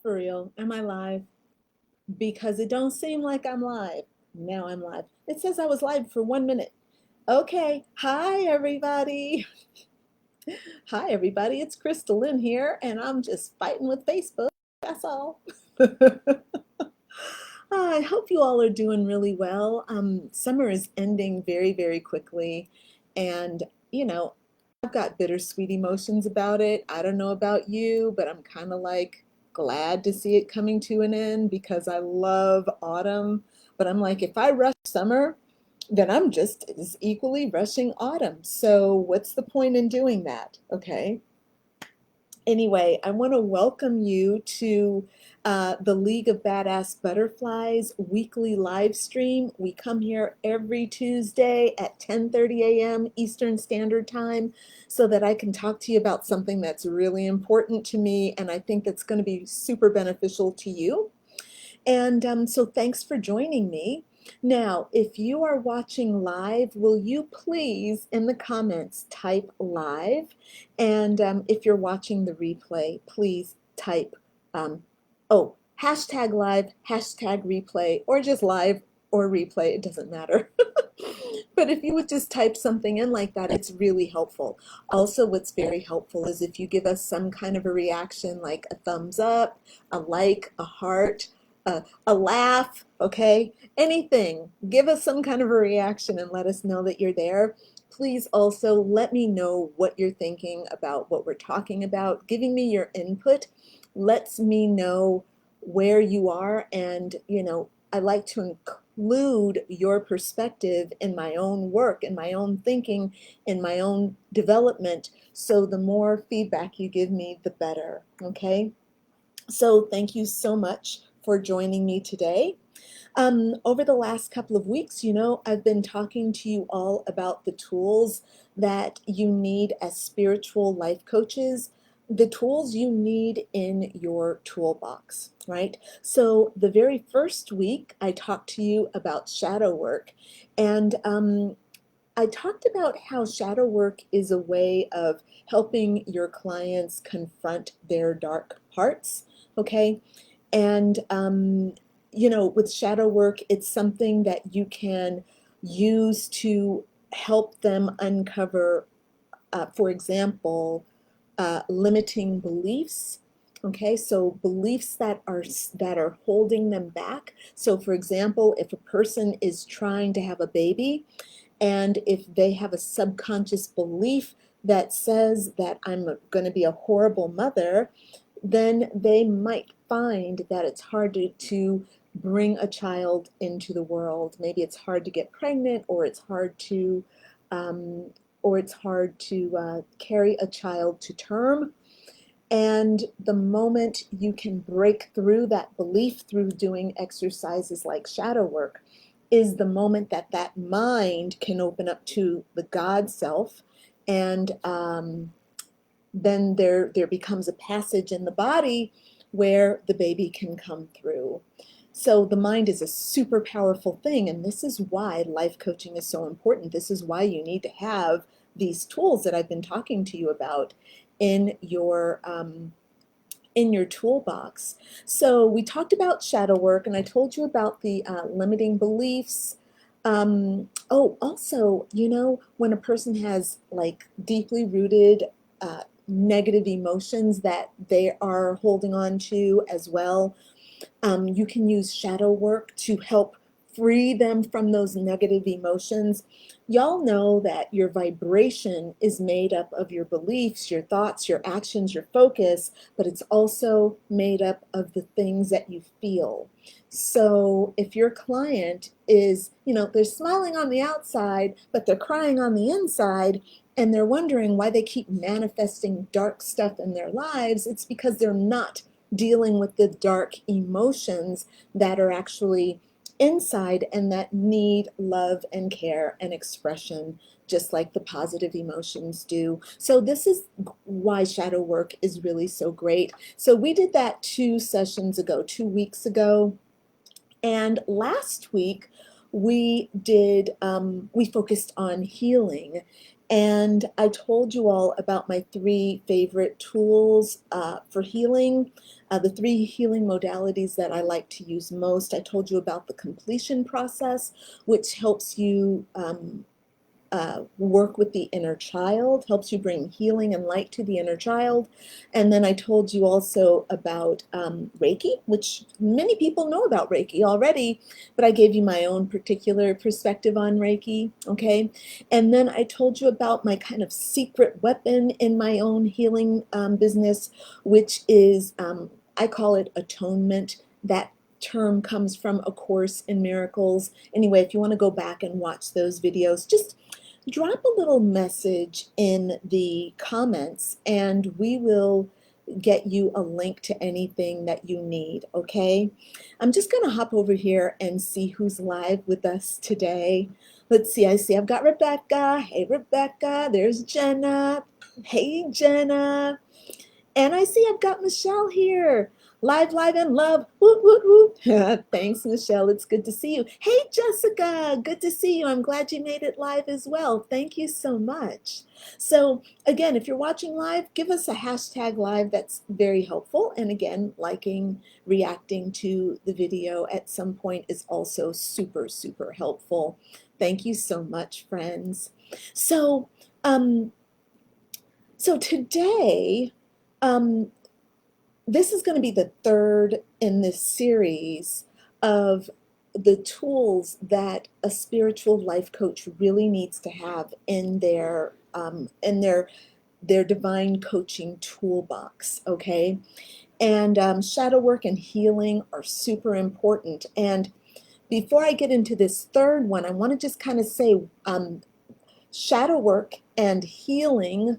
For real, am I live? Because it don't seem like I'm live. Now I'm live. It says I was live for 1 minute. Okay, hi everybody. Hi everybody, it's Crystal Lynn here, and I'm just fighting with Facebook. That's all. I hope you all are doing really well. Summer is ending very, very quickly, and you know, I've got bittersweet emotions about it. I don't know about you, but I'm kind of like glad to see it coming to an end because I love autumn. But I'm like, if I rush summer, then I'm just as equally rushing autumn. So what's the point in doing that? Okay. Anyway, I want to welcome you to the League of Badass Butterflies weekly live stream. We come here every Tuesday at 10:30 a.m. Eastern Standard Time so that I can talk to you about something that's really important to me and I think that's going to be super beneficial to you. And so thanks for joining me. Now, if you are watching live, will you please in the comments type live? And if you're watching the replay, please type, oh, hashtag live, hashtag replay, or just live or replay, it doesn't matter. But if you would just type something in like that, it's really helpful. Also, what's very helpful is if you give us some kind of a reaction, like a thumbs up, a like, a heart, a laugh, okay? Anything. Give us some kind of a reaction and let us know that you're there. Please also let me know what you're thinking about what we're talking about. Giving me your input lets me know where you are, and I like to include your perspective in my own work, in my own thinking, in my own development. So the more feedback you give me, the better, okay? So thank you so much for joining me today. Over the last couple of weeks, I've been talking to you all about the tools that you need as spiritual life coaches, the tools you need in your toolbox, right? So the very first week, I talked to you about shadow work, and I talked about how shadow work is a way of helping your clients confront their dark parts, okay? And with shadow work, it's something that you can use to help them uncover, for example, limiting beliefs. Okay, so beliefs that are holding them back. So, for example, if a person is trying to have a baby, and if they have a subconscious belief that says that I'm going to be a horrible mother, then they might find that it's hard to bring a child into the world. Maybe it's hard to get pregnant, or it's hard to um, carry a child to term. And the moment you can break through that belief through doing exercises like shadow work is the moment that that mind can open up to the God self, and then there becomes a passage in the body where the baby can come through. So the mind is a super powerful thing, and this is why life coaching is so important. This is why you need to have these tools that I've been talking to you about in your toolbox. So we talked about shadow work, and I told you about the limiting beliefs. Also, when a person has like deeply rooted negative emotions that they are holding on to as well, you can use shadow work to help free them from those negative emotions. Y'all know that your vibration is made up of your beliefs, your thoughts, your actions, your focus, but it's also made up of the things that you feel. So if your client is, they're smiling on the outside, but they're crying on the inside, and they're wondering why they keep manifesting dark stuff in their lives, it's because they're not dealing with the dark emotions that are actually inside and that need love and care and expression, just like the positive emotions do. So this is why shadow work is really so great. So we did that 2 weeks ago. And last week we focused on healing. And I told you all about my three favorite tools for healing, the three healing modalities that I like to use most. I told you about the completion process, which helps you work with the inner child, helps you bring healing and light to the inner child. And then I told you also about Reiki, which many people know about Reiki already, but I gave you my own particular perspective on Reiki, okay? And then I told you about my kind of secret weapon in my own healing business, which is, I call it atonement. That term comes from A Course in Miracles. Anyway, if you want to go back and watch those videos, just drop a little message in the comments and we will get you a link to anything that you need, okay? I'm just going to hop over here and see who's live with us today. Let's see, I see I've got Rebecca. Hey, Rebecca. There's Jenna. Hey, Jenna. And I see I've got Michelle here. Live, live, and love. Whoop, whoop, whoop. Thanks, Michelle. It's good to see you. Hey, Jessica. Good to see you. I'm glad you made it live as well. Thank you so much. So, again, if you're watching live, give us a hashtag live. That's very helpful. And again, liking, reacting to the video at some point is also super, super helpful. Thank you so much, friends. So, today, this is going to be the third in this series of the tools that a spiritual life coach really needs to have in their divine coaching toolbox, okay? And shadow work and healing are super important. And before I get into this third one, I want to just kind of say shadow work and healing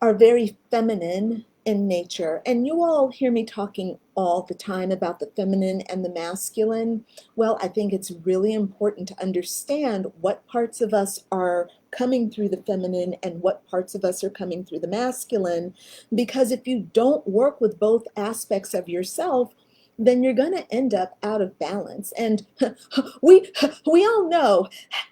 are very feminine in nature. And you all hear me talking all the time about the feminine and the masculine. Well, I think it's really important to understand what parts of us are coming through the feminine and what parts of us are coming through the masculine. Because if you don't work with both aspects of yourself, then you're going to end up out of balance. And we all know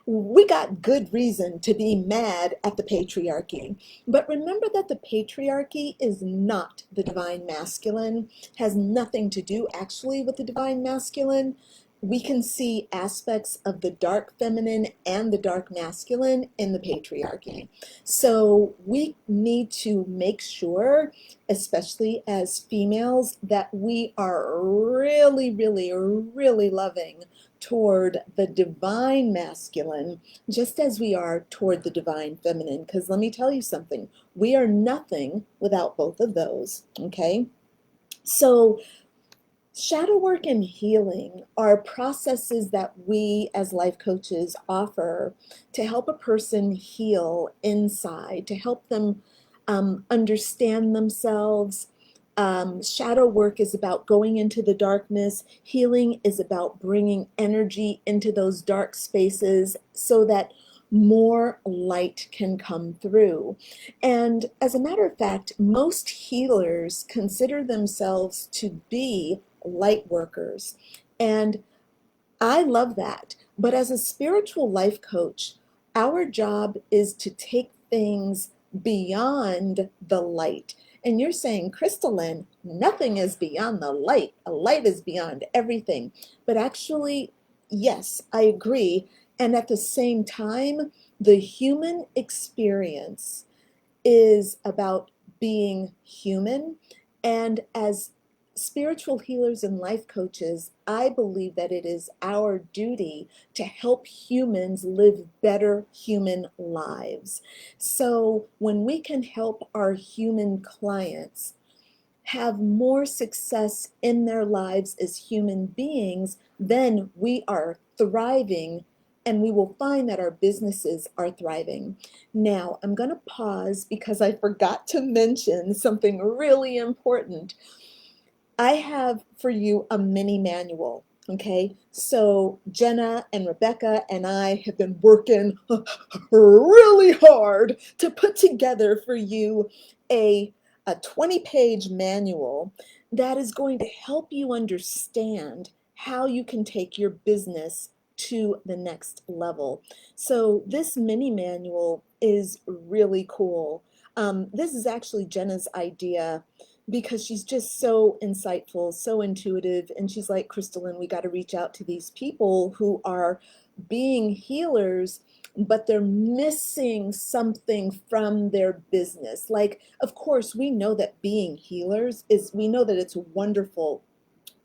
we got good reason to be mad at the patriarchy. But remember that the patriarchy is not the divine masculine, has nothing to do actually with the divine masculine. We can see aspects of the dark feminine and the dark masculine in the patriarchy. So we need to make sure, especially as females, that we are really, really, really loving toward the divine masculine, just as we are toward the divine feminine. Because let me tell you something, we are nothing without both of those, okay? So shadow work and healing are processes that we as life coaches offer to help a person heal inside, to help them understand themselves. Shadow work is about going into the darkness. Healing is about bringing energy into those dark spaces so that more light can come through. And as a matter of fact, most healers consider themselves to be light workers. And I love that. But as a spiritual life coach, our job is to take things beyond the light. And you're saying, Crystalline, nothing is beyond the light. A light is beyond everything. But actually, yes, I agree. And at the same time, the human experience is about being human. And as spiritual healers and life coaches, I believe that it is our duty to help humans live better human lives. So when we can help our human clients have more success in their lives as human beings, then we are thriving and we will find that our businesses are thriving. Now, I'm going to pause because I forgot to mention something really important. I have for you a mini manual. Okay, so Jenna and Rebecca and I have been working really hard to put together for you a 20-page manual that is going to help you understand how you can take your business to the next level. So this mini manual is really cool. This is actually Jenna's idea because she's just so insightful, so intuitive, and she's like, Crystalline, we got to reach out to these people who are being healers, but they're missing something from their business. Like, of course, we know that being healers we know that it's a wonderful,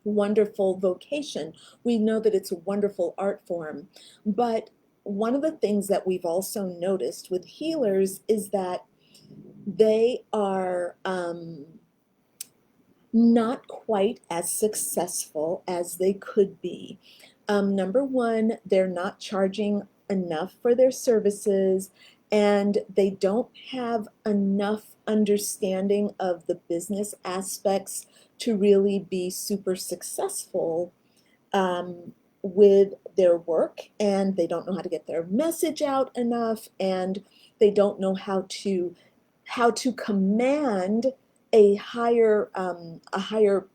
wonderful vocation. We know that it's a wonderful art form. But one of the things that we've also noticed with healers is that they are not quite as successful as they could be. Number one, they're not charging enough for their services, and they don't have enough understanding of the business aspects to really be super successful with their work, and they don't know how to get their message out enough, and they don't know how to command a higher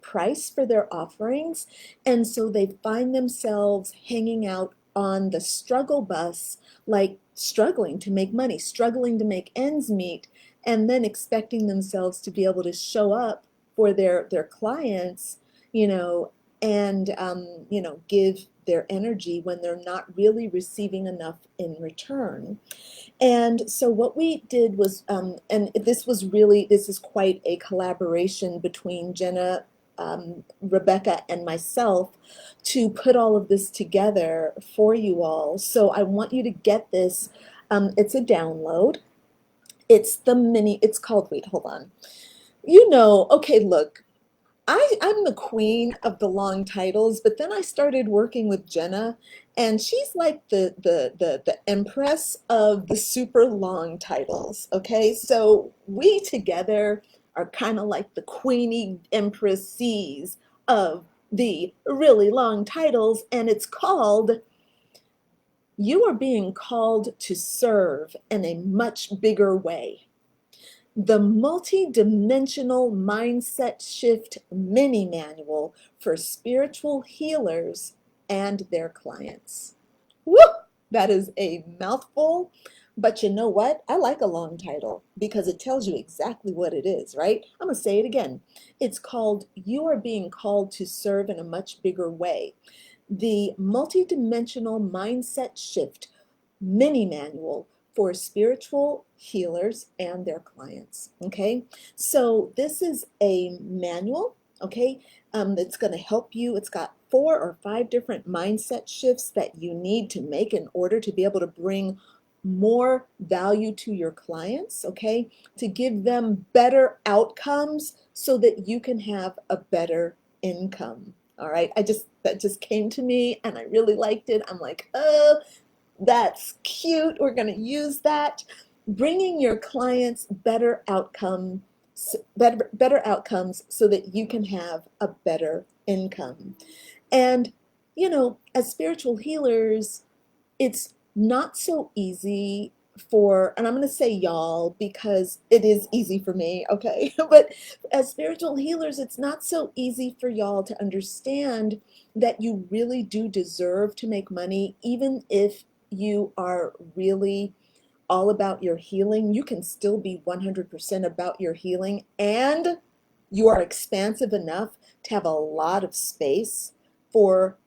price for their offerings. And so they find themselves hanging out on the struggle bus, like struggling to make money, struggling to make ends meet, and then expecting themselves to be able to show up for their clients, you know, and give their energy when they're not really receiving enough in return. And so what we did was, and this is quite a collaboration between Jenna, Rebecca, and myself to put all of this together for you all. So I want you to get this. It's a download. It's called, wait, hold on. Okay, look, I'm the queen of the long titles, but then I started working with Jenna, and she's like the empress of the super long titles. Okay, so we together are kind of like the queenie empresses of the really long titles, and it's called You Are Being Called to Serve in a Much Bigger Way. The Multi-Dimensional Mindset Shift Mini Manual for Spiritual Healers and Their Clients. Woo! That is a mouthful, but you know what? I like a long title because it tells you exactly what it is, right? I'm going to say it again. It's called You Are Being Called to Serve in a Much Bigger Way. The Multi-Dimensional Mindset Shift Mini Manual for spiritual healers and their clients. Okay, so this is a manual. Okay, that's going to help you. It's got 4 or 5 different mindset shifts that you need to make in order to be able to bring more value to your clients. Okay, to give them better outcomes so that you can have a better income. All right, that just came to me and I really liked it. I'm like, oh, that's cute. We're going to use that. Bringing your clients better outcomes so that you can have a better income. And, as spiritual healers, it's not so easy and I'm going to say y'all because it is easy for me, okay? But as spiritual healers, it's not so easy for y'all to understand that you really do deserve to make money, even if you are really all about your healing. You can still be 100% about your healing, and you are expansive enough to have a lot of space for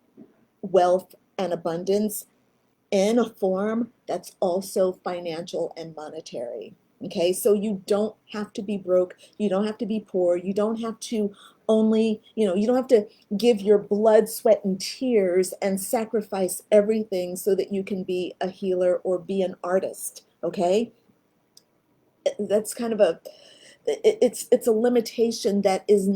wealth and abundance in a form that's also financial and monetary. Okay, so you don't have to be broke, you don't have to be poor, you don't have to you don't have to give your blood, sweat, and tears and sacrifice everything so that you can be a healer or be an artist. Okay, that's kind of it's a limitation that is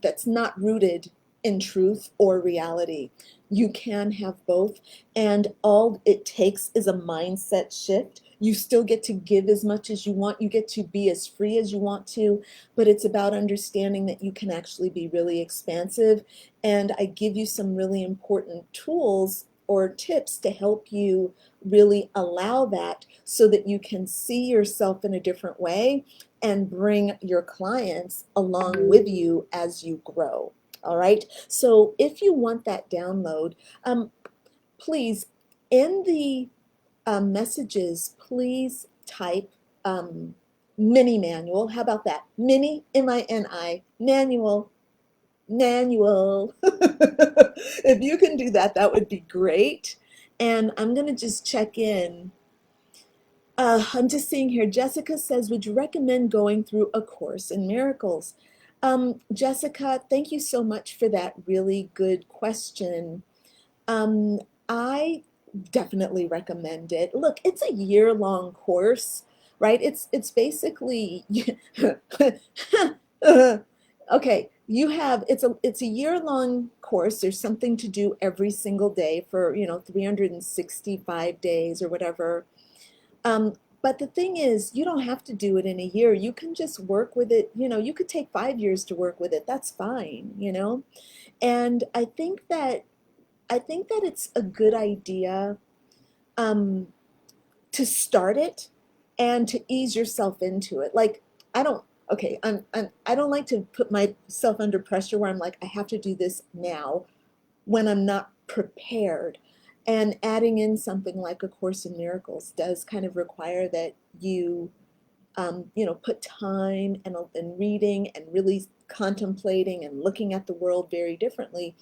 that's not rooted in truth or reality. You can have both, and all it takes is a mindset shift. You still get to give as much as you want. You get to be as free as you want to, but it's about understanding that you can actually be really expansive. And I give you some really important tools or tips to help you really allow that so that you can see yourself in a different way and bring your clients along with you as you grow. All right. So if you want that download, please, in the messages, please type mini manual. How about that? Mini, M-I-N-I, manual, manual. If you can do that, that would be great. And I'm going to just check in. I'm just seeing here, Jessica says, would you recommend going through A Course in Miracles? Jessica, thank you so much for that really good question. I definitely recommend it. Look, it's a year-long course, right? It's basically okay, it's a year-long course. There's something to do every single day for, 365 days or whatever. But the thing is, you don't have to do it in a year. You can just work with it. You could take 5 years to work with it. That's fine. And I think that it's a good idea um, to start it and to ease yourself into it. Like, I don't, okay, I don't like to put myself under pressure where I'm like, I have to do this now when I'm not prepared. And adding in something like A Course in Miracles does kind of require that you put time and reading and really contemplating and looking at the world very differently.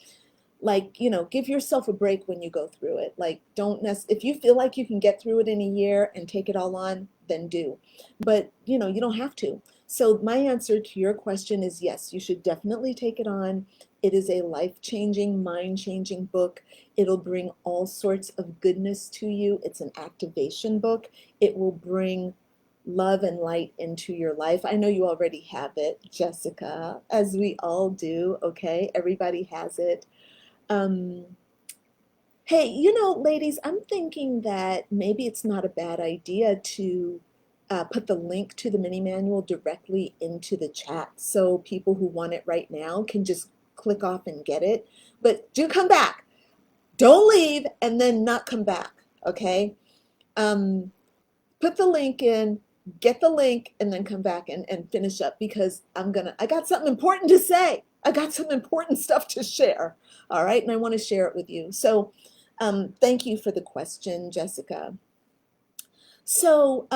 Like, give yourself a break when you go through it. Like, if you feel like you can get through it in a year and take it all on, then do. But, you don't have to. So my answer to your question is yes, you should definitely take it on. It is a life-changing, mind-changing book. It'll bring all sorts of goodness to you. It's an activation book. It will bring love and light into your life. I know you already have it, Jessica, as we all do, okay? Everybody has it. Um, hey, ladies, I'm thinking that maybe it's not a bad idea to put the link to the mini manual directly into the chat so people who want it right now can just click off and get it. But do come back. Don't leave and then not come back, okay? Put the link in, get the link, and then come back and finish up because I got something important to say. I got some important stuff to share. All right, and I want to share it with you. So thank you for the question, Jessica. So,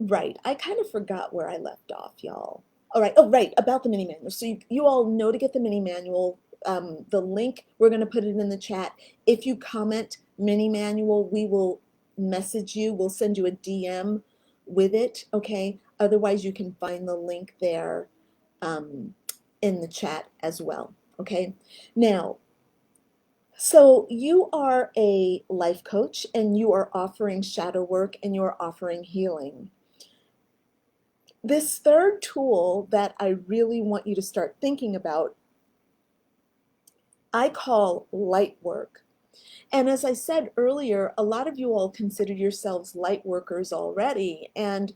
right, I kind of forgot where I left off, y'all. All right, oh, right, about the mini manual. So you all know to get the mini manual. The link, we're going to put it in the chat. If you comment mini manual, we will message you. We'll send you a DM with it, okay? Otherwise, you can find the link there in the chat as well, okay? Now, so you are a life coach and you are offering shadow work and you are offering healing. This third tool that I really want you to start thinking about, I call Lightwork. And as I said earlier, a lot of you all consider yourselves light workers already. And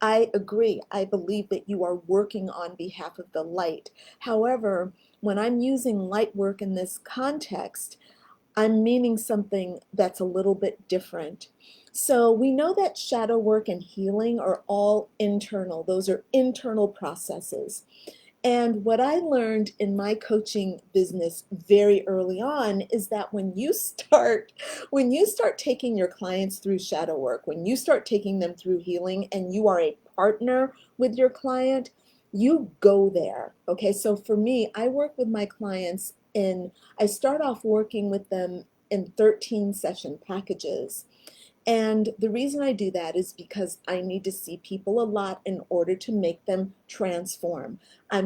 I agree. I believe that you are working on behalf of the light. However, when I'm using light work in this context, I'm meaning something that's a little bit different. So we know that shadow work and healing are all internal. Those are internal processes. And what I learned in my coaching business very early on is that when you start taking your clients through shadow work, when you start taking them through healing and you are a partner with your client, you go there. Okay, so for me, I work with my clients I start off working with them in 13 session packages. And the reason I do that is because I need to see people a lot in order to make them transform. I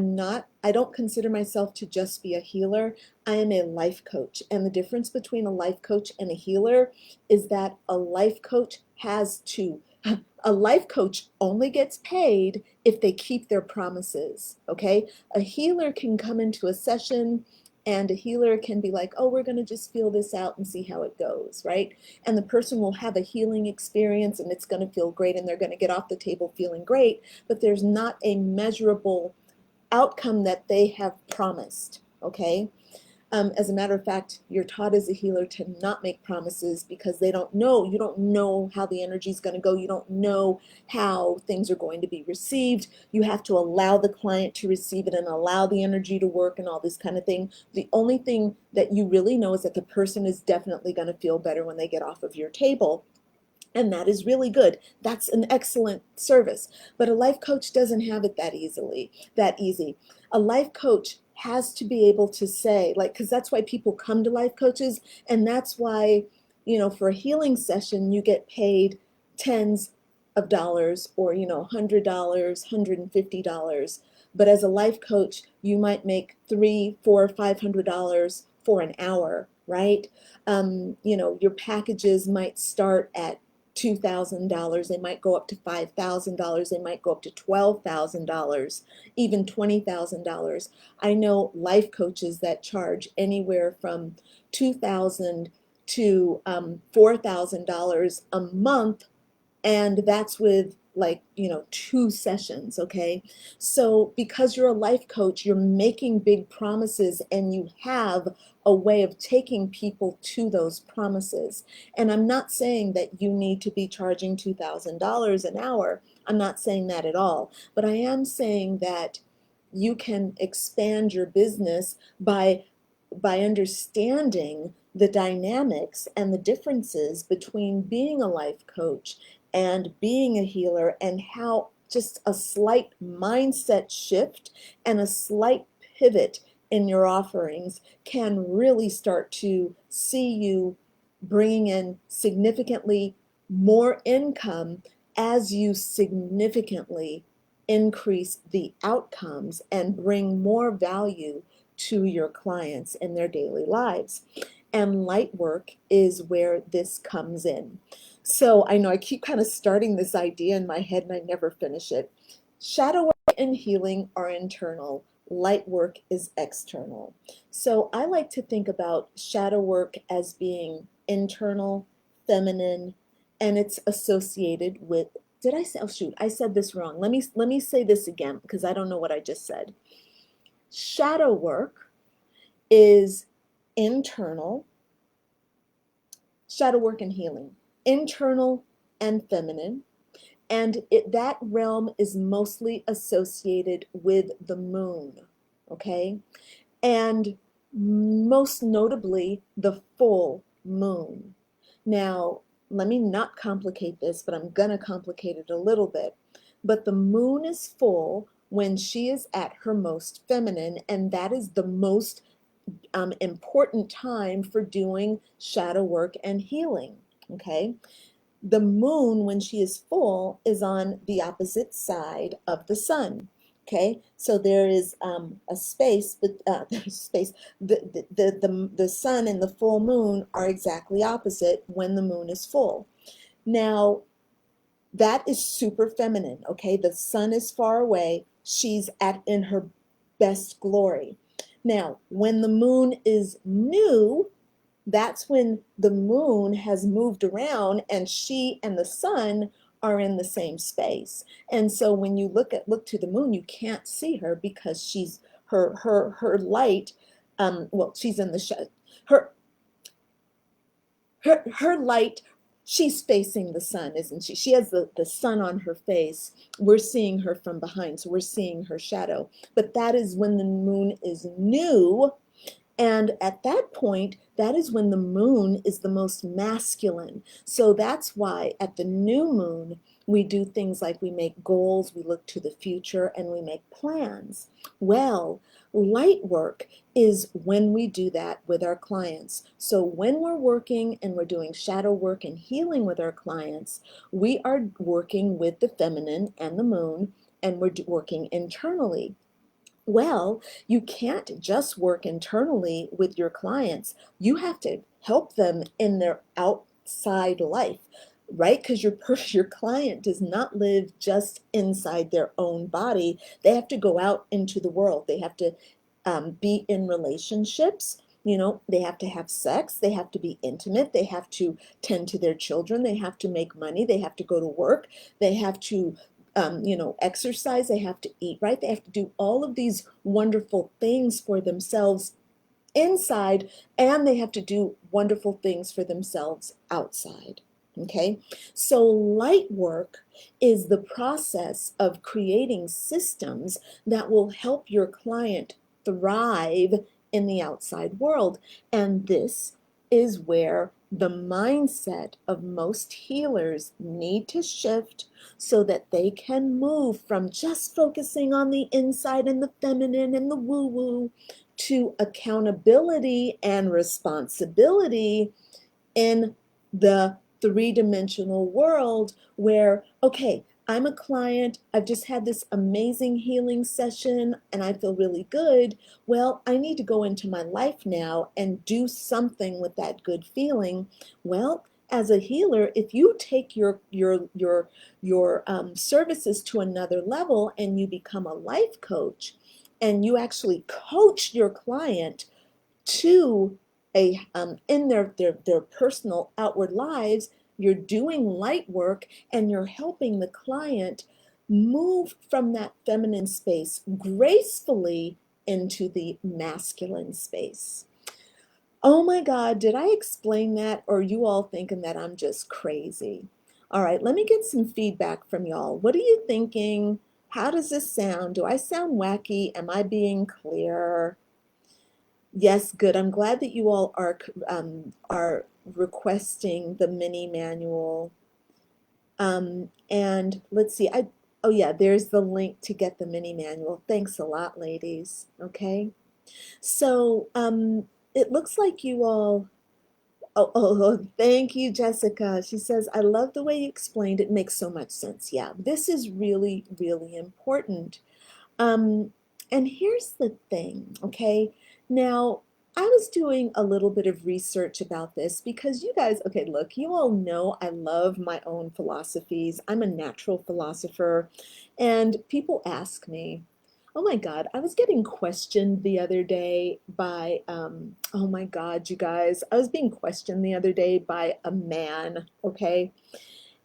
don't consider myself to just be a healer. I am a life coach. And the difference between a life coach and a healer is that a life coach a life coach only gets paid if they keep their promises, okay? A healer can come into a session and a healer can be like, oh, we're going to just feel this out and see how it goes, right? And the person will have a healing experience and it's going to feel great and they're going to get off the table feeling great, but there's not a measurable outcome that they have promised, okay? As a matter of fact, you're taught as a healer to not make promises because they don't know. You don't know how the energy is going to go. You don't know how things are going to be received. You have to allow the client to receive it and allow the energy to work and all this kind of thing. The only thing that you really know is that the person is definitely going to feel better when they get off of your table. And that is really good. That's an excellent service. But a life coach doesn't have it that easy. A life coach has to be able to say, like, because that's why people come to life coaches. And that's why, for a healing session, you get paid tens of dollars or, $100, $150. But as a life coach, you might make $300, $400, $500 for an hour, right? Your packages might start at $2,000. They might go up to $5,000. They might go up to $12,000, even $20,000. I know life coaches that charge anywhere from $2,000 to $4,000 a month, and that's with, like, 2 sessions. Okay, so because you're a life coach, you're making big promises and you have a way of taking people to those promises. And I'm not saying that you need to be charging $2,000 an hour. I'm not saying that at all, but I am saying that you can expand your business by understanding the dynamics and the differences between being a life coach and being a healer, and how just a slight mindset shift and a slight pivot in your offerings can really start to see you bringing in significantly more income as you significantly increase the outcomes and bring more value to your clients in their daily lives. And light work is where this comes in. So I know I keep kind of starting this idea in my head and I never finish it. Shadow work and healing are internal. Light work is external. So I like to think about shadow work as being internal, feminine, and it's associated with, did I say, oh shoot, I said this wrong. Let me say this again because I don't know what I just said. Shadow work is internal, shadow work and healing, internal and feminine, and that realm is mostly associated with the moon, okay? And most notably, the full moon. Now, let me not complicate this, but I'm going to complicate it a little bit. But the moon is full when she is at her most feminine, and that is the most important time for doing shadow work and healing, okay? The moon, when she is full, is on the opposite side of the sun. Okay, so there is a space, but space. The sun and the full moon are exactly opposite when the moon is full. Now, that is super feminine. Okay, the sun is far away. She's in her best glory. Now, when the moon is new, that's when the moon has moved around and she and the sun are in the same space. And so when you look to the moon, you can't see her because she's her light, well, she's in the her her light, she's facing the sun, isn't she? She has the sun on her face. We're seeing her from behind, so we're seeing her shadow. But that is when the moon is new. And at that point, that is when the moon is the most masculine. So that's why at the new moon, we do things like we make goals, we look to the future, and we make plans. Well, light work is when we do that with our clients. So when we're working and we're doing shadow work and healing with our clients, we are working with the feminine and the moon, and we're working internally. Well, you can't just work internally with your clients. You have to help them in their outside life, right? Because your client does not live just inside their own body. They have to go out into the world. They have to be in relationships. They have to have sex. They have to be intimate. They have to tend to their children. They have to make money. They have to go to work. They have to exercise, they have to eat right, they have to do all of these wonderful things for themselves inside, and they have to do wonderful things for themselves outside. Okay, so light work is the process of creating systems that will help your client thrive in the outside world. And this is where the mindset of most healers need to shift so that they can move from just focusing on the inside and the feminine and the woo-woo to accountability and responsibility in the three-dimensional world where, okay, I'm a client, I've just had this amazing healing session and I feel really good. Well, I need to go into my life now and do something with that good feeling. Well, as a healer, if you take your services to another level and you become a life coach and you actually coach your client to a in their personal outward lives, you're doing light work and you're helping the client move from that feminine space gracefully into the masculine space. Oh my God, did I explain that, or are you all thinking that I'm just crazy? All right, let me get some feedback from y'all. What are you thinking? How does this sound? Do I sound wacky? Am I being clear? Yes, good. I'm glad that you all are requesting the mini manual. And let's see. Oh yeah, there's the link to get the mini manual. Thanks a lot, ladies. Okay. So it looks like you all. Thank you, Jessica. She says, I love the way you explained it. Makes so much sense. Yeah, this is really, really important. Um, and here's the thing, okay? Now, I was doing a little bit of research about this because you guys, okay, look, you all know I love my own philosophies. I'm a natural philosopher, and people ask me, oh my God, I was getting questioned the other day by, oh my God, you guys, I was being questioned the other day by a man, okay?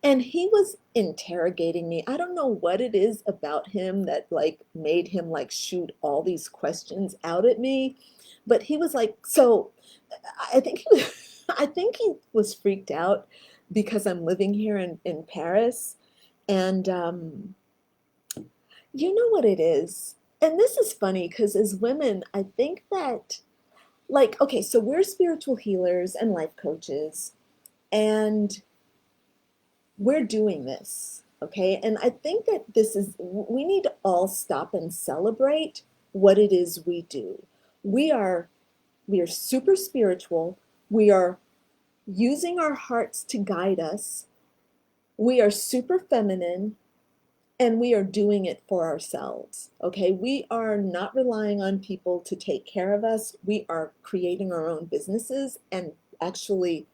And he was interrogating me. I don't know what it is about him that like made him like shoot all these questions out at me, but he was like, so I think he was, I think he was freaked out because I'm living here in Paris. And you know what it is? And this is funny because as women, I think that like, okay, so we're spiritual healers and life coaches, and we're doing this, okay? And I think that this is, we need to all stop and celebrate what it is we do. We are, we are super spiritual. We are using our hearts to guide us. We are super feminine and we are doing it for ourselves, okay? We are not relying on people to take care of us. We are creating our own businesses and actually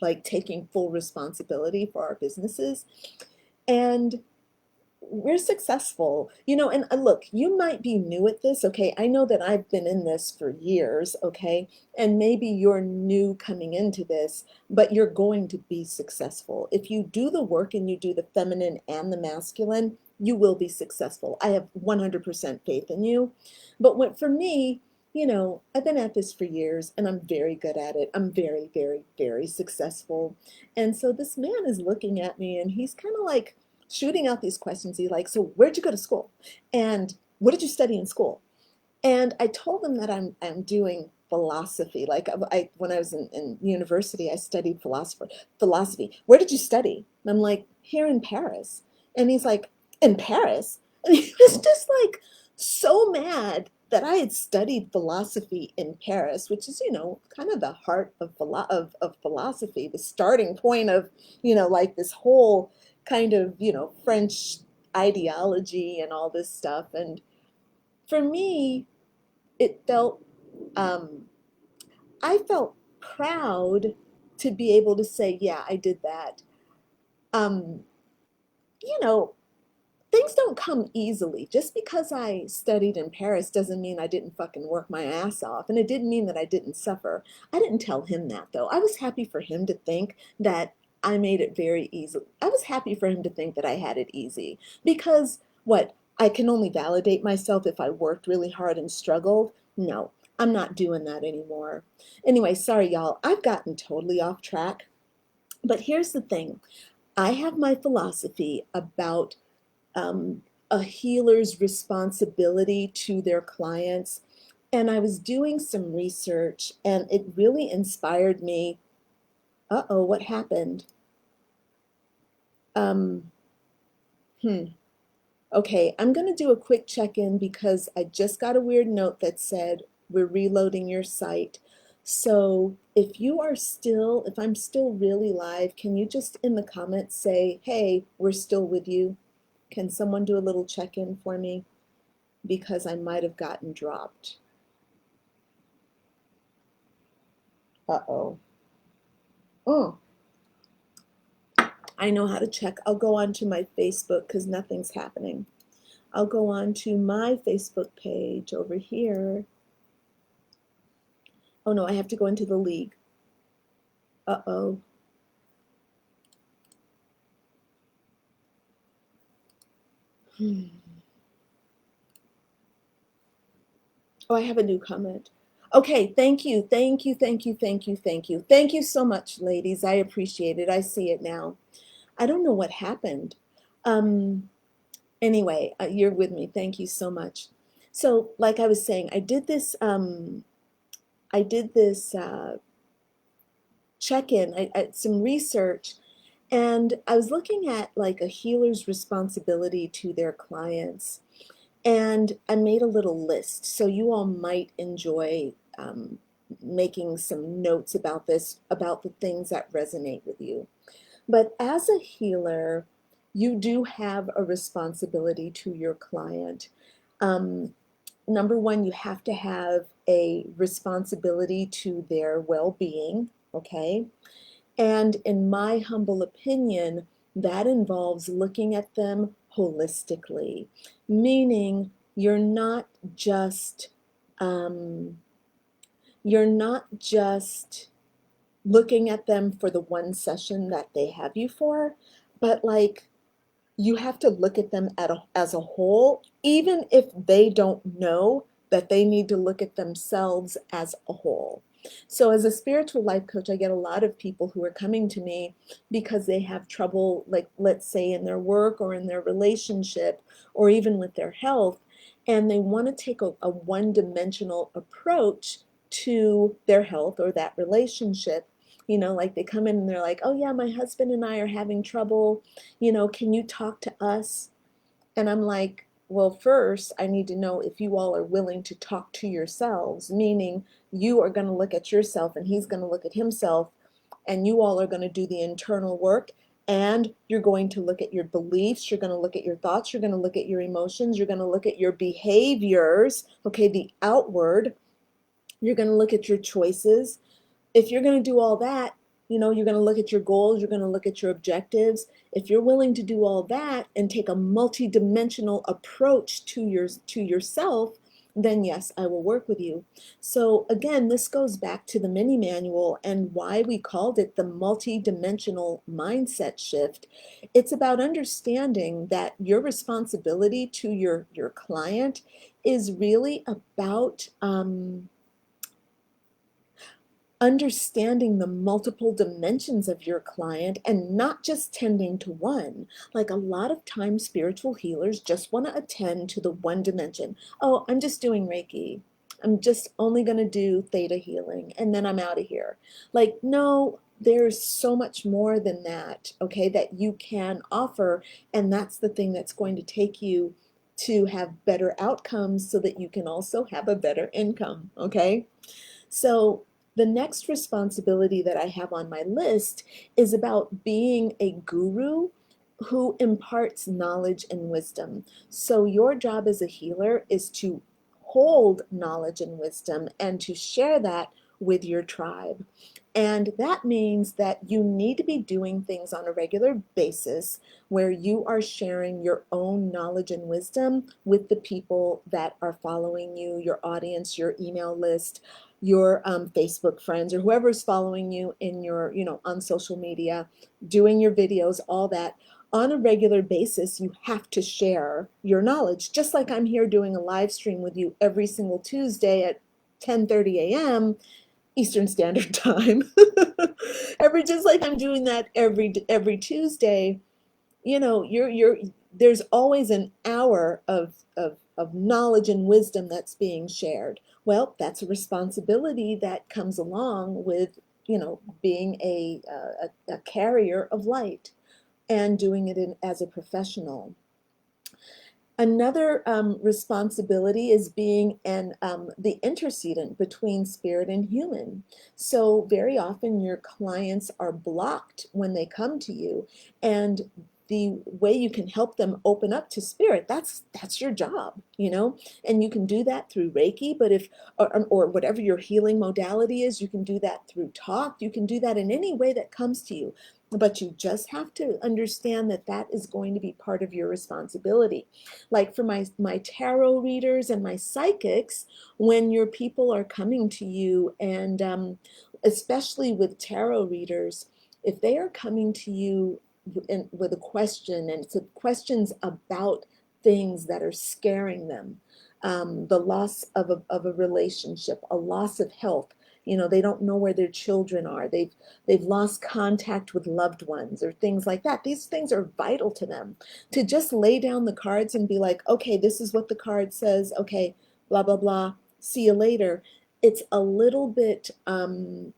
like taking full responsibility for our businesses. And we're successful, you know, and look, you might be new at this, okay? I know that I've been in this for years, okay? And maybe you're new coming into this, but you're going to be successful. If you do the work and you do the feminine and the masculine, you will be successful. I have 100% faith in you. But what for me, you know, I've been at this for years and I'm very good at it. I'm very, very, very successful. And so this man is looking at me and he's kind of like, shooting out these questions. He like, so where'd you go to school? And what did you study in school? And I told him that I'm doing philosophy. Like I when I was in university, I studied philosophy. Where did you study? And I'm like, here in Paris. And he's like, in Paris? And he was just like so mad that I had studied philosophy in Paris, which is, you know, kind of the heart of philosophy, the starting point of, you know, like this whole kind of, you know, French ideology and all this stuff. And for me, it felt, um, I felt proud to be able to say, yeah, I did that. Um, you know, things don't come easily. Just because I studied in Paris doesn't mean I didn't fucking work my ass off. And it didn't mean that I didn't suffer. I didn't tell him that though. I was happy for him to think that I made it very easy. I was happy for him to think that I had it easy because what? I can only validate myself if I worked really hard and struggled. No, I'm not doing that anymore. Anyway, sorry, y'all. I've gotten totally off track. But here's the thing. I have my philosophy about a healer's responsibility to their clients. And I was doing some research and it really inspired me. Uh-oh, what happened? Um, hmm. Okay, I'm going to do a quick check-in because I just got a weird note that said we're reloading your site. So if I'm still really live, can you just in the comments say, hey, we're still with you? Can someone do a little check-in for me? Because I might have gotten dropped. Uh-oh. Oh, I know how to check. I'll go on to my Facebook because nothing's happening. I'll go on to my Facebook page over here. Oh no, I have to go into the league. Uh-oh. Oh, I have a new comment. Okay, thank you, thank you, thank you, thank you, thank you. Thank you so much, ladies. I appreciate it. I see it now. I don't know what happened. Um, anyway, you're with me. Thank you so much. So, like I was saying, I did this check-in, some research, and I was looking at like a healer's responsibility to their clients. And I made a little list, so you all might enjoy making some notes about this, about the things that resonate with you. But as a healer, you do have a responsibility to your client. Number one, you have to have a responsibility to their well-being, okay? And in my humble opinion, that involves looking at them holistically, meaning just um, you're not just looking at them for the one session that they have you for, but like you have to look at them as a whole, even if they don't know that they need to look at themselves as a whole. So as a spiritual life coach, I get a lot of people who are coming to me because they have trouble, like let's say in their work or in their relationship or even with their health, and they want to take a one-dimensional approach to their health or that relationship. You know, like they come in and they're like, oh yeah, my husband and I are having trouble, can you talk to us? And I'm like, well, first, I need to know if you all are willing to talk to yourselves, meaning you are going to look at yourself and he's going to look at himself, and you all are going to do the internal work. And you're going to look at your beliefs, you're going to look at your thoughts, you're going to look at your emotions, you're going to look at your behaviors, okay, the outward, you're going to look at your choices. If you're going to do all that, you're going to look at your goals, you're going to look at your objectives. If you're willing to do all that and take a multi-dimensional approach to yourself, then yes, I will work with you. So again, this goes back to the mini manual and why we called it the multi-dimensional mindset shift. It's about understanding that your responsibility to your client is really about understanding the multiple dimensions of your client and not just tending to one. Like a lot of times, spiritual healers just want to attend to the one dimension. Oh, I'm just doing Reiki. I'm just only going to do theta healing and then I'm out of here. Like, no, there's so much more than that, okay, that you can offer. And that's the thing that's going to take you to have better outcomes so that you can also have a better income, okay? So the next responsibility that I have on my list is about being a guru who imparts knowledge and wisdom. So your job as a healer is to hold knowledge and wisdom and to share that with your tribe. And that means that you need to be doing things on a regular basis where you are sharing your own knowledge and wisdom with the people that are following you, your audience, your email list, your Facebook friends, or whoever's following you in your, on social media, doing your videos, all that. On a regular basis, you have to share your knowledge, just like I'm here doing a live stream with you every single Tuesday at 10:30 a.m. Eastern Standard Time. Just like I'm doing that every Tuesday, you're there's always an hour of knowledge and wisdom that's being shared. Well, that's a responsibility that comes along with, being a carrier of light and doing it as a professional. Another responsibility is being the intercedent between spirit and human. So very often your clients are blocked when they come to you, and the way you can help them open up to spirit, that's your job, and you can do that through Reiki, but or whatever your healing modality is, you can do that through talk, you can do that in any way that comes to you. But you just have to understand that that is going to be part of your responsibility. Like for my tarot readers and my psychics, when your people are coming to you, and especially with tarot readers, if they are coming to you with a question, and it's questions about things that are scaring them, the loss of a relationship, a loss of health, they don't know where their children are, they've lost contact with loved ones, or things like that. These things are vital to them. To just lay down the cards and be like, okay, this is what the card says, okay, blah blah blah, see you later, it's a little bit, I'm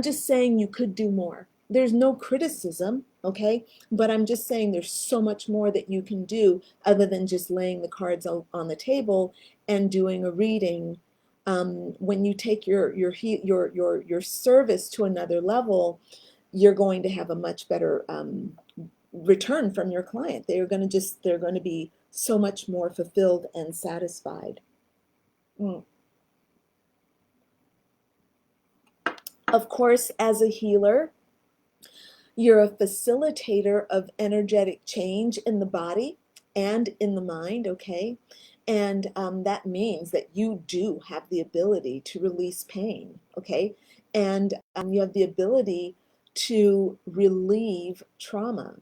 just saying you could do more. There's no criticism, okay? But I'm just saying there's so much more that you can do other than just laying the cards on the table and doing a reading. When you take your service to another level, you're going to have a much better return from your client. They're going to be so much more fulfilled and satisfied. Mm. Of course, as a healer, you're a facilitator of energetic change in the body and in the mind, okay? And that means that you do have the ability to release pain, okay? And you have the ability to relieve trauma,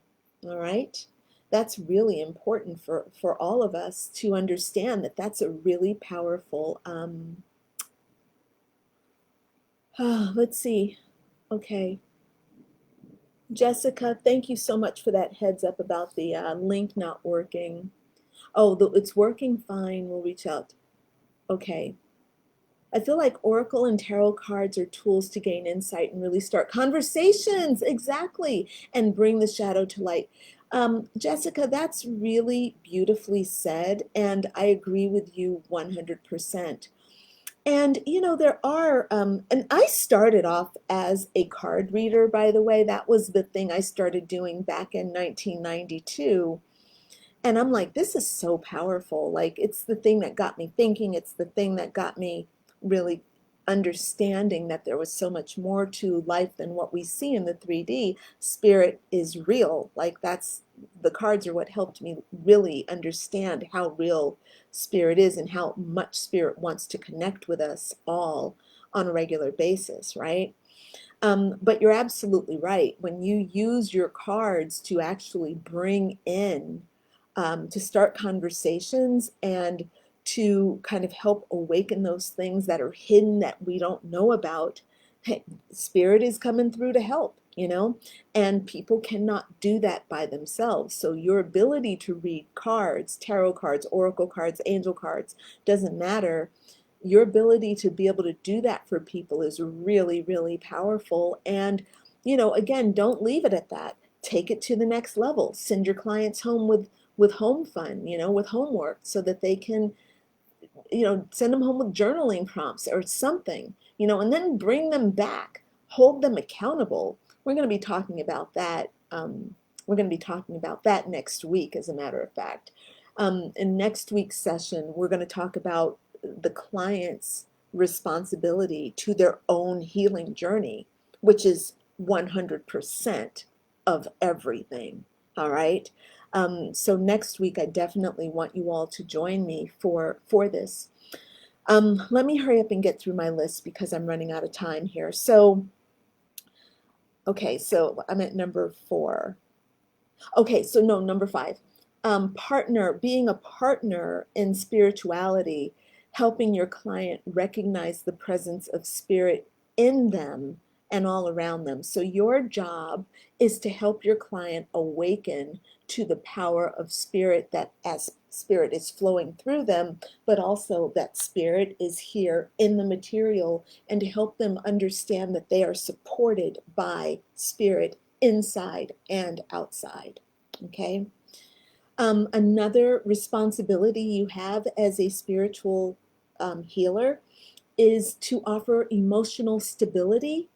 all right? That's really important for all of us to understand that that's a really powerful, let's see, okay. Jessica, thank you so much for that heads up about the link not working. Oh, it's working fine. We'll reach out. Okay. I feel like Oracle and Tarot cards are tools to gain insight and really start conversations. Exactly. And bring the shadow to light. Jessica, that's really beautifully said. And I agree with you 100%. And there are, and I started off as a card reader, by the way. That was the thing I started doing back in 1992. And I'm like, this is so powerful. Like, it's the thing that got me thinking. It's the thing that got me really understanding that there was so much more to life than what we see in the 3D. Spirit is real. Like, the cards are what helped me really understand how real spirit is and how much spirit wants to connect with us all on a regular basis, right? But you're absolutely right. When you use your cards to actually bring in, to start conversations and to kind of help awaken those things that are hidden that we don't know about, hey, spirit is coming through to help, and people cannot do that by themselves. So your ability to read cards, tarot cards, oracle cards, angel cards, doesn't matter. Your ability to be able to do that for people is really, really powerful. And, again, don't leave it at that. Take it to the next level. Send your clients home with home fun, with homework, so that they can, send them home with journaling prompts or something, and then bring them back, hold them accountable. We're going to be talking about that. We're going to be talking about that next week, as a matter of fact. In next week's session, we're going to talk about the client's responsibility to their own healing journey, which is 100% of everything. All right. So next week, I definitely want you all to join me for this. Let me hurry up and get through my list because I'm running out of time here. So, okay, so I'm at number 4. Okay, so no, number 5. Being a partner in spirituality helping your client recognize the presence of spirit in them and all around them. So your job is to help your client awaken to the power of spirit, that as spirit is flowing through them, but also that spirit is here in the material, and to help them understand that they are supported by spirit inside and outside. Okay. Another responsibility you have as a spiritual healer is to offer emotional stability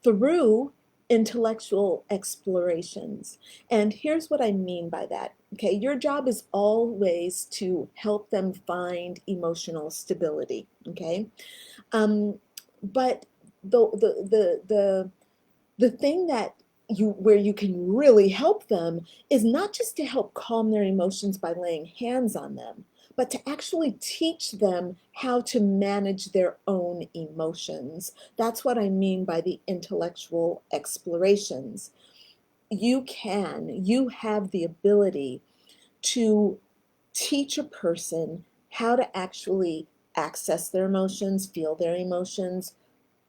through intellectual explorations. And here's what I mean by that. Okay, your job is always to help them find emotional stability. Okay, but the thing that where you can really help them is not just to help calm their emotions by laying hands on them, but to actually teach them how to manage their own emotions. That's what I mean by the intellectual explorations. You have the ability to teach a person how to actually access their emotions, feel their emotions,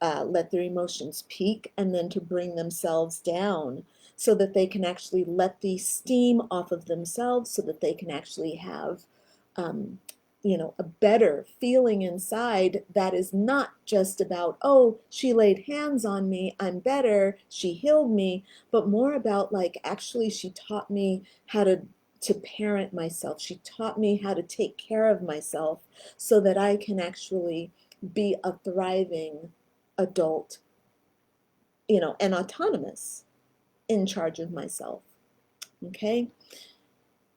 let their emotions peak, and then to bring themselves down so that they can actually let the steam off of themselves, so that they can actually have um, a better feeling inside that is not just about, oh, she laid hands on me, I'm better, she healed me, but more about like, actually she taught me how to parent myself. She taught me how to take care of myself so that I can actually be a thriving adult, and autonomous, in charge of myself. Okay.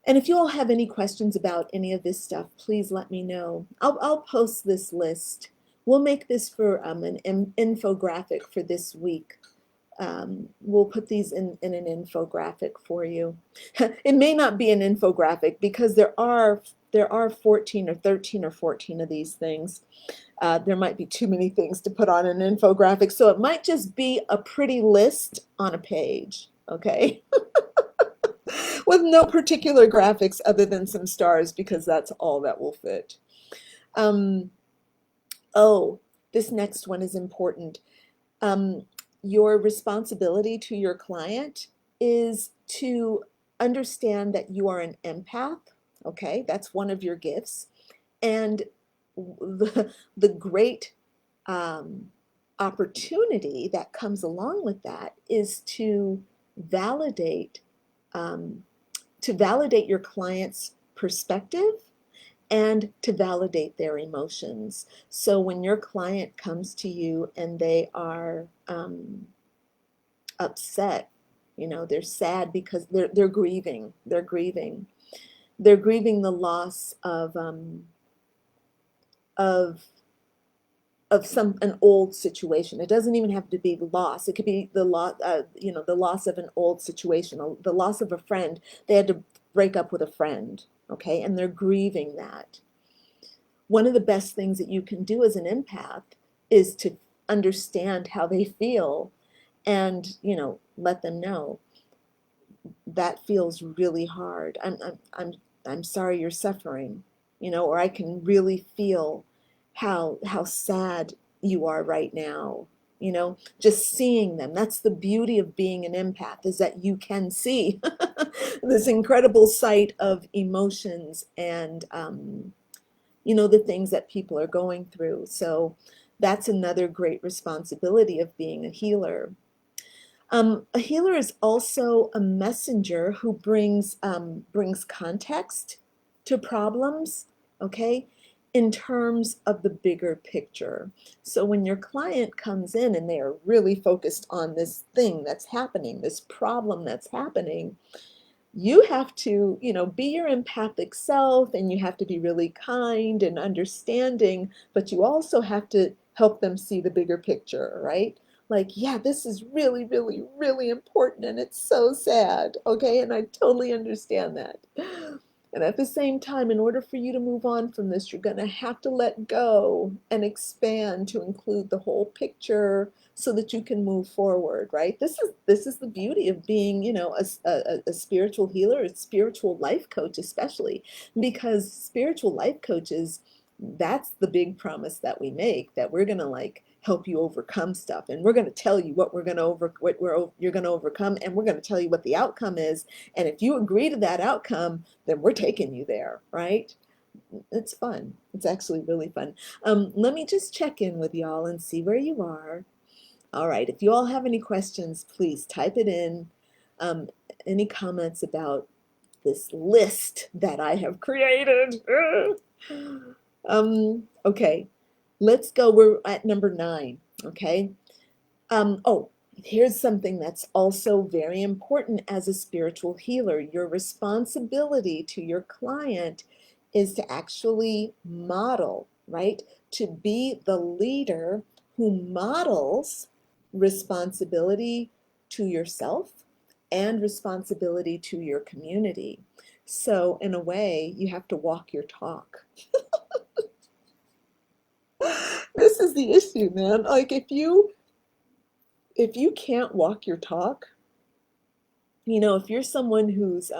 And if you all have any questions about any of this stuff, please let me know. I'll post this list. We'll make this for an infographic for this week. We'll put these in an infographic for you. It may not be an infographic because there are 14 or 13 or 14 of these things. There might be too many things to put on an infographic, so it might just be a pretty list on a page, okay? With no particular graphics other than some stars, because that's all that will fit. Oh, this next one is important. Your responsibility to your client is to understand that you are an empath, okay? That's one of your gifts. And the great opportunity that comes along with that is to validate your client's perspective and to validate their emotions. So when your client comes to you and they are upset, they're sad because they're grieving. They're grieving the loss of an old situation. It doesn't even have to be loss. It could be the loss, the loss of an old situation, the loss of a friend. They had to break up with a friend, okay, and they're grieving that. One of the best things that you can do as an empath is to understand how they feel, and let them know that feels really hard. I'm sorry you're suffering, or I can really feel how sad you are right now. Just seeing them. That's the beauty of being an empath, is that you can see this incredible sight of emotions and the things that people are going through. So that's another great responsibility of being a healer. A healer is also a messenger who brings context to problems, okay, in terms of the bigger picture. So when your client comes in and they are really focused on this thing that's happening, this problem that's happening, you have to, be your empathic self, and you have to be really kind and understanding, but you also have to help them see the bigger picture, right? Like, yeah, this is really, really, really important, and it's so sad, okay? And I totally understand that. And at the same time, in order for you to move on from this, you're going to have to let go and expand to include the whole picture so that you can move forward, right? This is the beauty of being, a spiritual healer, a spiritual life coach, especially because spiritual life coaches, that's the big promise that we make, that we're going to like help you overcome stuff, and we're going to tell you what you're going to overcome, and we're going to tell you what the outcome is, and if you agree to that outcome, then we're taking you there, right? It's fun. It's actually really fun. Let me just check in with y'all and see where you are. All right, if you all have any questions, please type it in. Um, any comments about this list that I have created? Okay, let's go. We're at number 9, okay? Oh, here's something that's also very important as a spiritual healer. Your responsibility to your client is to actually model, right? To be the leader who models responsibility to yourself and responsibility to your community. So in a way, you have to walk your talk. This is the issue, man. Like if you can't walk your talk, if you're someone who's,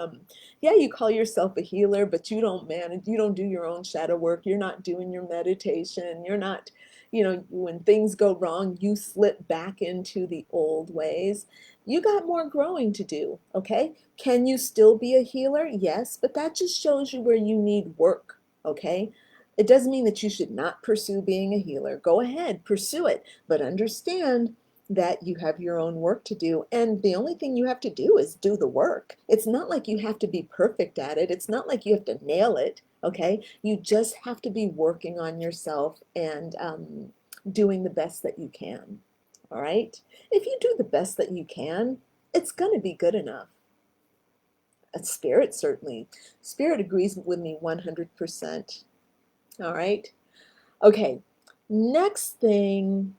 yeah, you call yourself a healer, but you don't manage, you don't do your own shadow work, you're not doing your meditation, you're not, when things go wrong, you slip back into the old ways. You got more growing to do, okay? Can you still be a healer? Yes, but that just shows you where you need work, okay? It doesn't mean that you should not pursue being a healer. Go ahead, pursue it, but understand that you have your own work to do. And the only thing you have to do is do the work. It's not like you have to be perfect at it. It's not like you have to nail it. Okay. You just have to be working on yourself and doing the best that you can. All right. If you do the best that you can, it's going to be good enough. Spirit certainly. Spirit agrees with me 100%. All right. Okay. Next thing.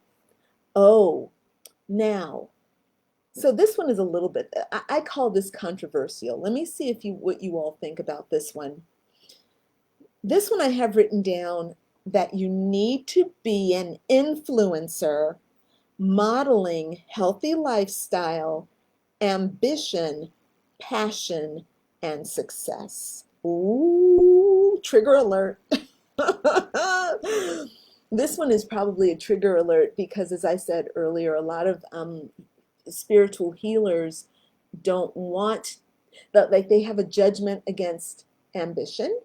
Oh, now, so this one is a little bit, I call this controversial. Let me see what you all think about this one. This one I have written down that you need to be an influencer modeling healthy lifestyle, ambition, passion, and success. Ooh, trigger alert. This one is probably a trigger alert because, as I said earlier, a lot of spiritual healers don't want that, like they have a judgment against ambition,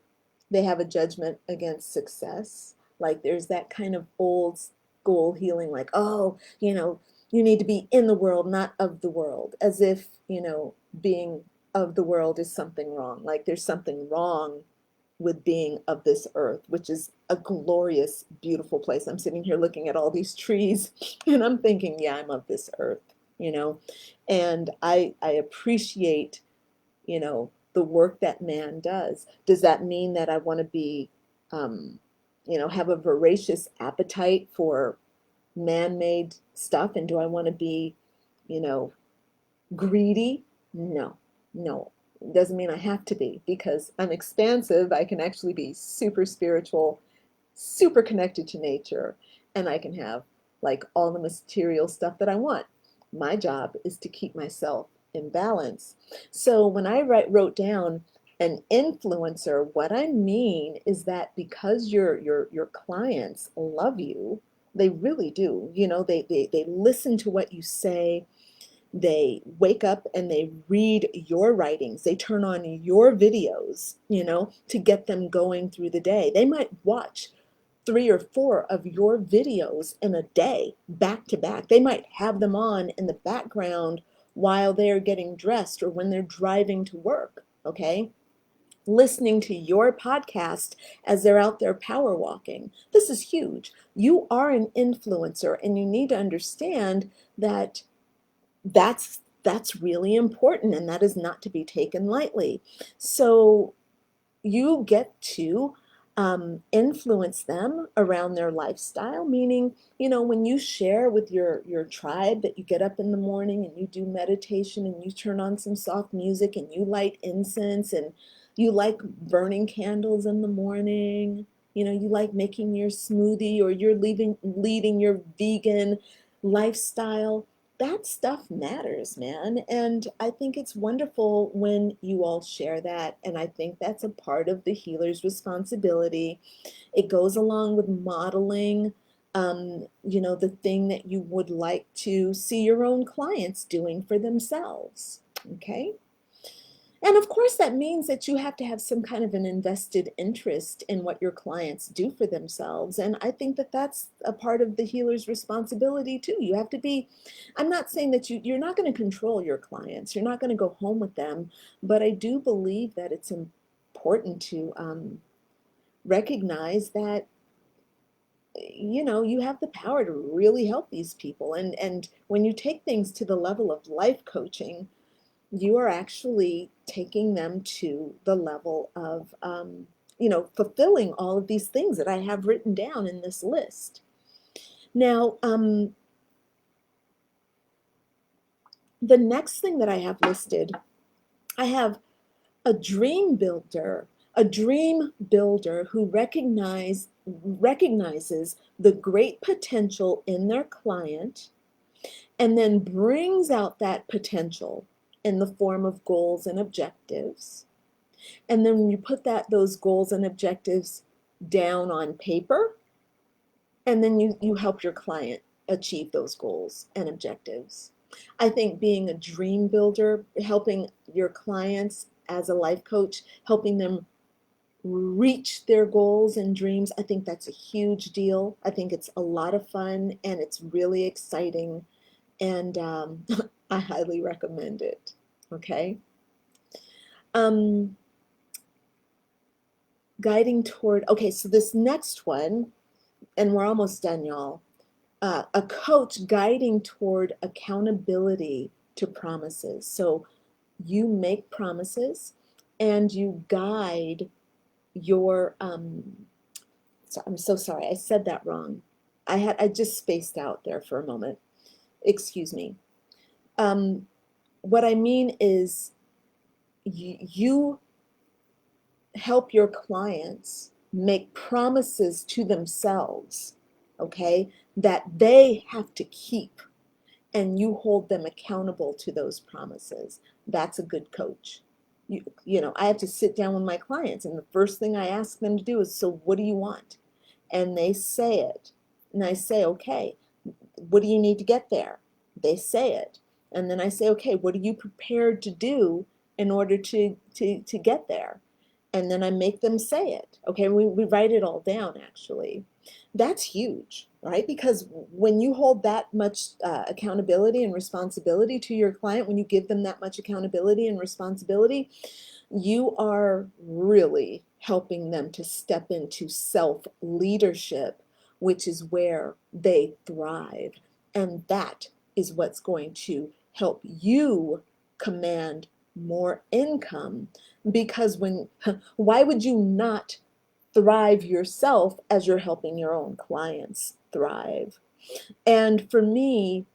they have a judgment against success. Like there's that kind of old school healing, like, oh, you need to be in the world, not of the world, as if being of the world is something wrong. Like there's something wrong with being of this earth, which is a glorious, beautiful place. I'm sitting here looking at all these trees and I'm thinking, yeah, I'm of this earth, and I appreciate, the work that man does. Does that mean that I want to be, have a voracious appetite for man-made stuff? And do I want to be, you know, greedy? No, no. It doesn't mean I have to be, because I'm expansive. I can actually be super spiritual, super connected to nature, and I can have like all the material stuff that I want. My job is to keep myself in balance. So when I wrote down an influencer, what I mean is that because your clients love you, they really do. They listen to what you say. They wake up and they read your writings. They turn on your videos, to get them going through the day. They might watch 3 or 4 of your videos in a day, back to back. They might have them on in the background while they're getting dressed or when they're driving to work, okay? Listening to your podcast as they're out there power walking. This is huge. You are an influencer, and you need to understand that that's really important, and that is not to be taken lightly. So you get to influence them around their lifestyle, meaning, when you share with your tribe that you get up in the morning and you do meditation and you turn on some soft music and you light incense and You like burning candles in the morning. You know, you like making your smoothie, or you're leading your vegan lifestyle. That stuff matters, man. And I think it's wonderful when you all share that. And I think that's a part of the healer's responsibility. It goes along with modeling, the thing that you would like to see your own clients doing for themselves. Okay. And of course, that means that you have to have some kind of an invested interest in what your clients do for themselves. And I think that that's a part of the healer's responsibility too. You have to be, I'm not saying that you're not going to control your clients, you're not going to go home with them, but I do believe that it's important to recognize that you have the power to really help these people. And when you take things to the level of life coaching, you are actually taking them to the level of, fulfilling all of these things that I have written down in this list. Now, the next thing that I have listed, I have a dream builder, who recognizes the great potential in their client and then brings out that potential in the form of goals and objectives. And then when you put those goals and objectives down on paper, and then you help your client achieve those goals and objectives. I think being a dream builder, helping your clients as a life coach, helping them reach their goals and dreams, I think that's a huge deal. I think it's a lot of fun and it's really exciting, and I highly recommend it. Okay. Guiding toward, okay, so this next one, and we're almost done, y'all. A coach guiding toward accountability to promises. So you make promises and you guide your, I'm so sorry, I said that wrong. I just spaced out there for a moment. Excuse me. What I mean is you help your clients make promises to themselves, okay, that they have to keep, and you hold them accountable to those promises. That's a good coach. I have to sit down with my clients, and the first thing I ask them to do is, so what do you want? And they say it. And I say, okay, what do you need to get there? They say it. And then I say, okay, what are you prepared to do in order to get there? And then I make them say it. Okay, we write it all down, actually. That's huge, right? Because when you hold that much accountability and responsibility to your client, when you give them that much accountability and responsibility, you are really helping them to step into self-leadership, which is where they thrive. And that is what's going to help you command more income, because why would you not thrive yourself as you're helping your own clients thrive? And for me,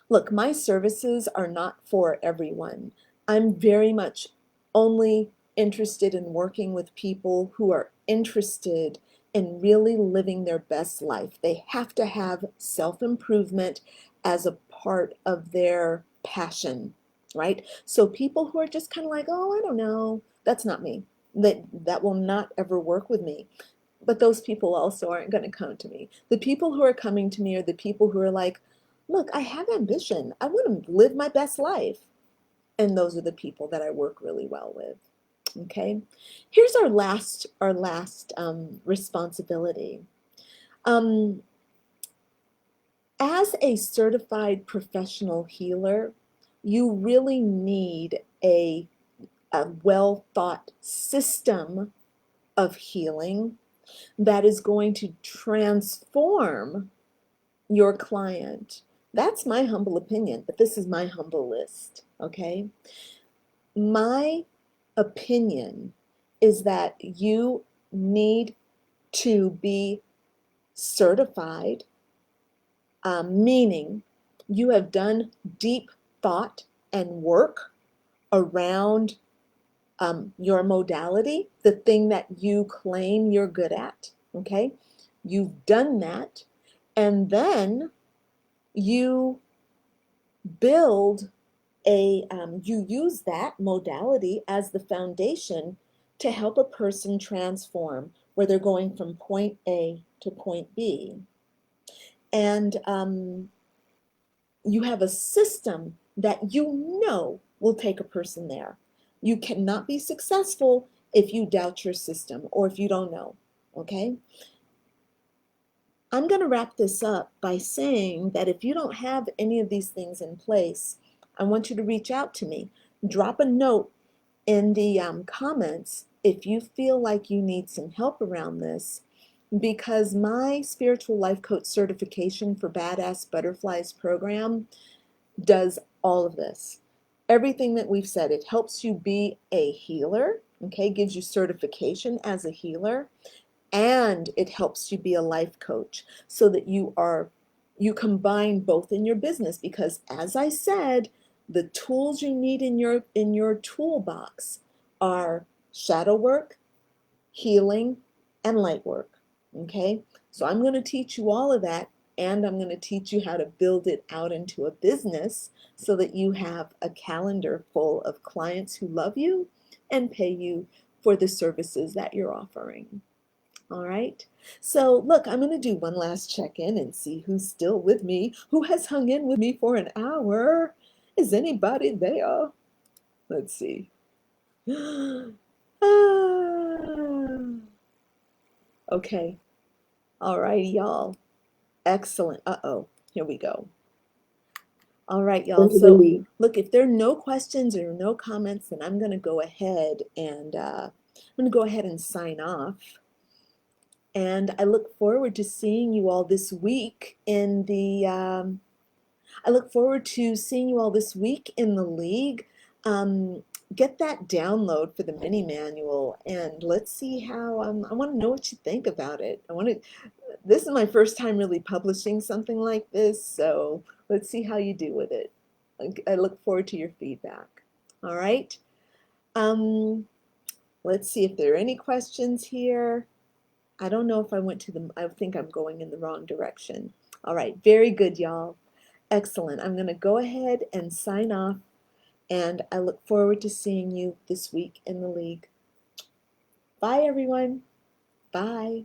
look, my services are not for everyone. I'm very much only interested in working with people who are interested in really living their best life. They have to have self-improvement as a part of their passion, right? So people who are just kind of like, oh, I don't know, that's not me. That will not ever work with me. But those people also aren't going to come to me. The people who are coming to me are the people who are like, look, I have ambition. I want to live my best life. And those are the people that I work really well with. Okay. Here's our last responsibility. As a certified professional healer, you really need a well thought system of healing that is going to transform your client. That's my humble opinion, but this is my humble list, okay? My opinion is that you need to be certified, meaning you have done deep thought and work around your modality, the thing that you claim you're good at, okay? You've done that, and then you build you use that modality as the foundation to help a person transform where they're going from point A to point B. And you have a system that you know will take a person there. You cannot be successful if you doubt your system or if you don't know, okay? I'm going to wrap this up by saying that if you don't have any of these things in place, I want you to reach out to me. Drop a note in the comments if you feel like you need some help around this, because my spiritual life coach certification for Badass Butterflies program does all of this. Everything that we've said, it helps you be a healer, okay, gives you certification as a healer, and it helps you be a life coach so that you combine both in your business, because as I said, the tools you need in your toolbox are shadow work, healing, and light work. Okay? So I'm going to teach you all of that, and I'm going to teach you how to build it out into a business so that you have a calendar full of clients who love you and pay you for the services that you're offering. All right. So look, I'm going to do one last check-in and see who's still with me, who has hung in with me for an hour. Is anybody there? Let's see. Okay. All righty, y'all. Excellent. Uh-oh. Here we go. All right, y'all. So look, if there are no questions or no comments, then I'm going to go ahead and sign off. And I look forward to seeing you all this week in the league. Get that download for the mini manual, and let's see how I want to know what you think about it. This is my first time really publishing something like this, so let's see how you do with it. I look forward to your feedback. All right. Let's see if there are any questions here. I don't know if I think I'm going in the wrong direction. All right, very good, y'all. Excellent. I'm going to go ahead and sign off, and I look forward to seeing you this week in the league. Bye, everyone. Bye.